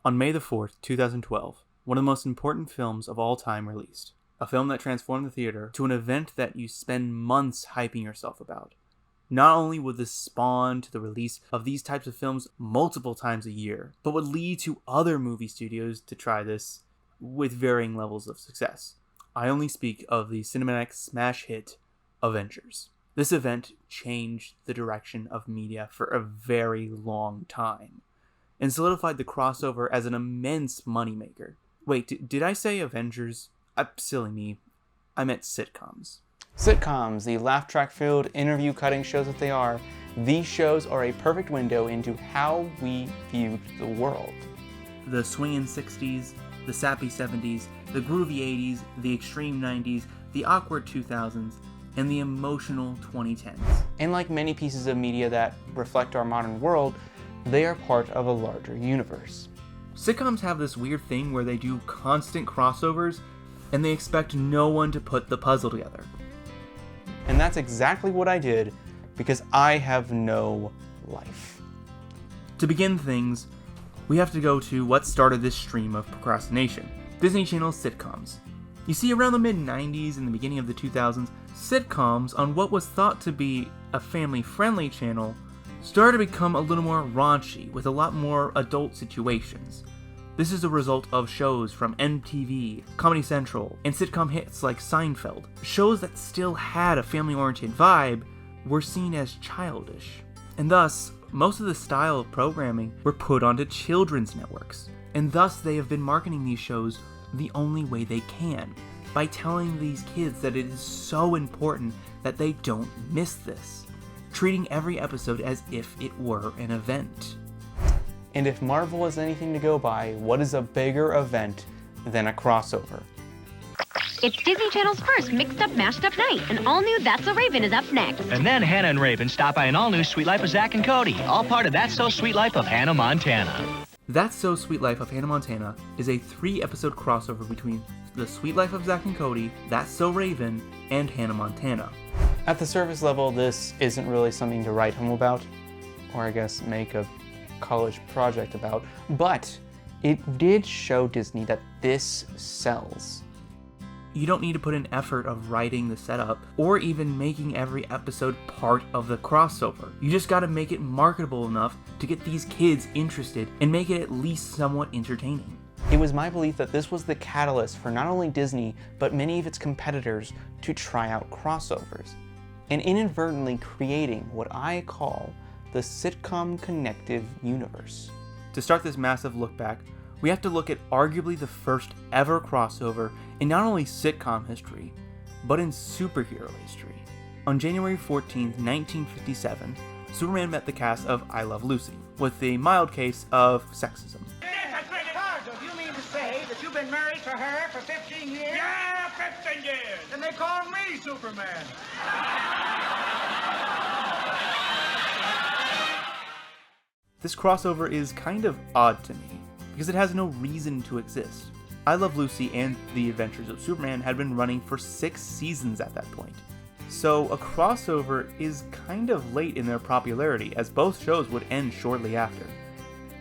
On May the 4th, 2012, one of the most important films of all time released. A film that transformed the theater to an event that you spend months hyping yourself about. Not only would this spawn to the release of these types of films multiple times a year, but would lead to other movie studios to try this with varying levels of success. I only speak of the cinematic smash hit, Avengers. This event changed the direction of media for a very long time, and solidified the crossover as an immense moneymaker. Wait, did I say Avengers? Silly me. I meant sitcoms. Sitcoms, the laugh-track-filled, interview-cutting shows that they are, these shows are a perfect window into how we viewed the world. The swingin' 60s, the sappy 70s, the groovy 80s, the extreme 90s, the awkward 2000s, and the emotional 2010s. And like many pieces of media that reflect our modern world, they are part of a larger universe. Sitcoms have this weird thing where they do constant crossovers, and they expect no one to put the puzzle together. And that's exactly what I did, because I have no life. To begin things, we have to go to what started this stream of procrastination. Disney Channel's sitcoms. You see, around the mid-90s and the beginning of the 2000s, sitcoms on what was thought to be a family-friendly channel started to become a little more raunchy, with a lot more adult situations. This is a result of shows from MTV, Comedy Central, and sitcom hits like Seinfeld. Shows that still had a family-oriented vibe were seen as childish, and thus, most of the style of programming were put onto children's networks, and thus they have been marketing these shows the only way they can, by telling these kids that it is so important that they don't miss this, treating every episode as if it were an event. And if Marvel is anything to go by, what is a bigger event than a crossover? It's Disney Channel's first mixed-up, mashed-up night. An all-new That's So Raven is up next. And then Hannah and Raven stop by an all-new Sweet Life of Zach and Cody, all part of That's So Sweet Life of Hannah Montana. That's So Sweet Life of Hannah Montana is a 3-episode crossover between The Sweet Life of Zach and Cody, That's So Raven, and Hannah Montana. At the surface level, this isn't really something to write home about, or I guess make a college project about, but it did show Disney that this sells. You don't need to put an effort of writing the setup, or even making every episode part of the crossover. You just gotta make it marketable enough to get these kids interested and make it at least somewhat entertaining. It was my belief that this was the catalyst for not only Disney, but many of its competitors to try out crossovers, and inadvertently creating what I call the sitcom Connective universe. To start this massive look back, we have to look at arguably the first ever crossover in not only sitcom history, but in superhero history. On January 14th, 1957, Superman met the cast of I Love Lucy, with a mild case of sexism. Do you mean to say that you've been married to her for 15 years? Yeah, 15 years. And they call me Superman. This crossover is kind of odd to me, because it has no reason to exist. I Love Lucy and The Adventures of Superman had been running for 6 seasons at that point. So a crossover is kind of late in their popularity, as both shows would end shortly after.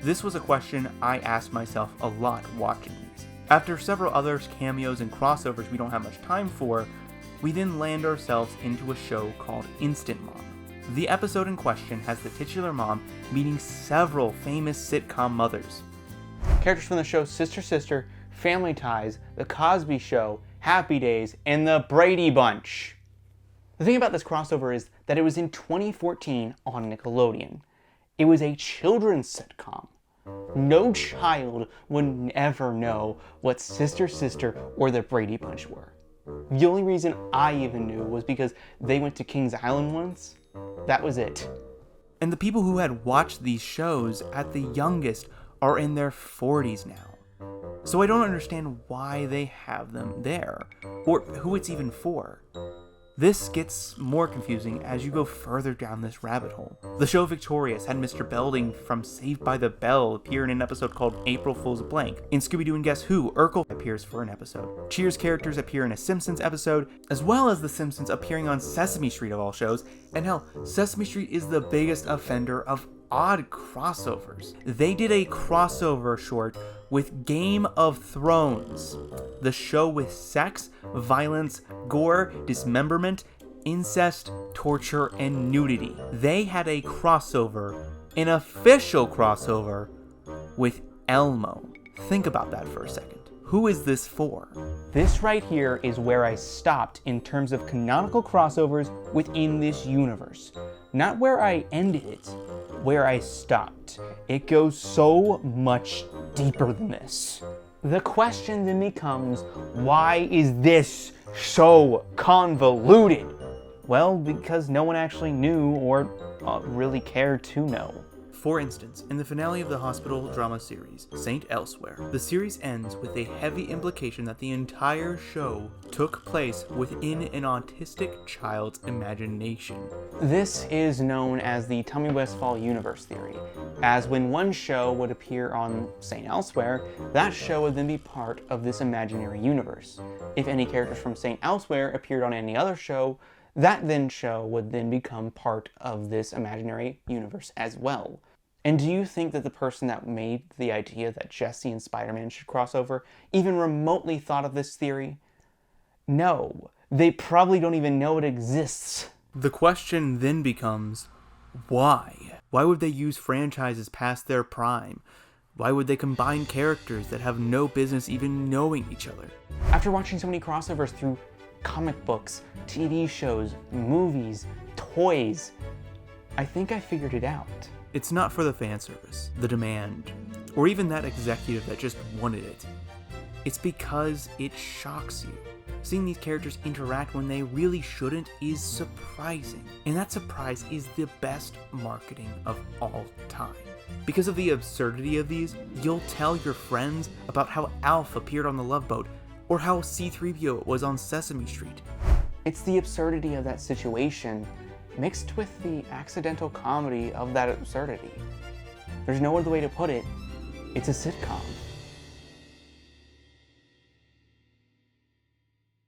This was a question I asked myself a lot watching these. After several other cameos and crossovers we don't have much time for, we then land ourselves into a show called Instant Mom. The episode in question has the titular mom meeting several famous sitcom mothers. Characters from the show Sister Sister, Family Ties, The Cosby Show, Happy Days, and The Brady Bunch. The thing about this crossover is that it was in 2014 on Nickelodeon. It was a children's sitcom. No child would ever know what Sister Sister or The Brady Bunch were. The only reason I even knew was because they went to Kings Island once. That was it. And the people who had watched these shows at the youngest are in their 40s now. So I don't understand why they have them there, or who it's even for. This gets more confusing as you go further down this rabbit hole. The show Victorious had Mr. Belding from Saved by the Bell appear in an episode called April Fool's Blank. In Scooby-Doo and Guess Who, Urkel appears for an episode. Cheers characters appear in a Simpsons episode, as well as the Simpsons appearing on Sesame Street of all shows, and hell, Sesame Street is the biggest offender of odd crossovers. They did a crossover short with Game of Thrones, the show with sex, violence, gore, dismemberment, incest, torture, and nudity. They had a crossover, an official crossover, with Elmo. Think about that for a second. Who is this for? This right here is where I stopped in terms of canonical crossovers within this universe. Not where I ended it, where I stopped. It goes so much deeper than this. The question then becomes, why is this so convoluted? Well, because no one actually knew or really cared to know. For instance, in the finale of the hospital drama series, Saint Elsewhere, the series ends with a heavy implication that the entire show took place within an autistic child's imagination. This is known as the Tommy Westphal universe theory, as when one show would appear on Saint Elsewhere, that show would then be part of this imaginary universe. If any characters from Saint Elsewhere appeared on any other show, that then show would then become part of this imaginary universe as well. And do you think that the person that made the idea that Jesse and Spider-Man should cross over even remotely thought of this theory? No, they probably don't even know it exists. The question then becomes, why? Why would they use franchises past their prime? Why would they combine characters that have no business even knowing each other? After watching so many crossovers through comic books, TV shows, movies, toys, I think I figured it out. It's not for the fan service, the demand, or even that executive that just wanted it. It's because it shocks you. Seeing these characters interact when they really shouldn't is surprising. And that surprise is the best marketing of all time. Because of the absurdity of these, you'll tell your friends about how Alf appeared on the Love Boat, or how C-3PO was on Sesame Street. It's the absurdity of that situation mixed with the accidental comedy of that absurdity. There's no other way to put it. It's a sitcom.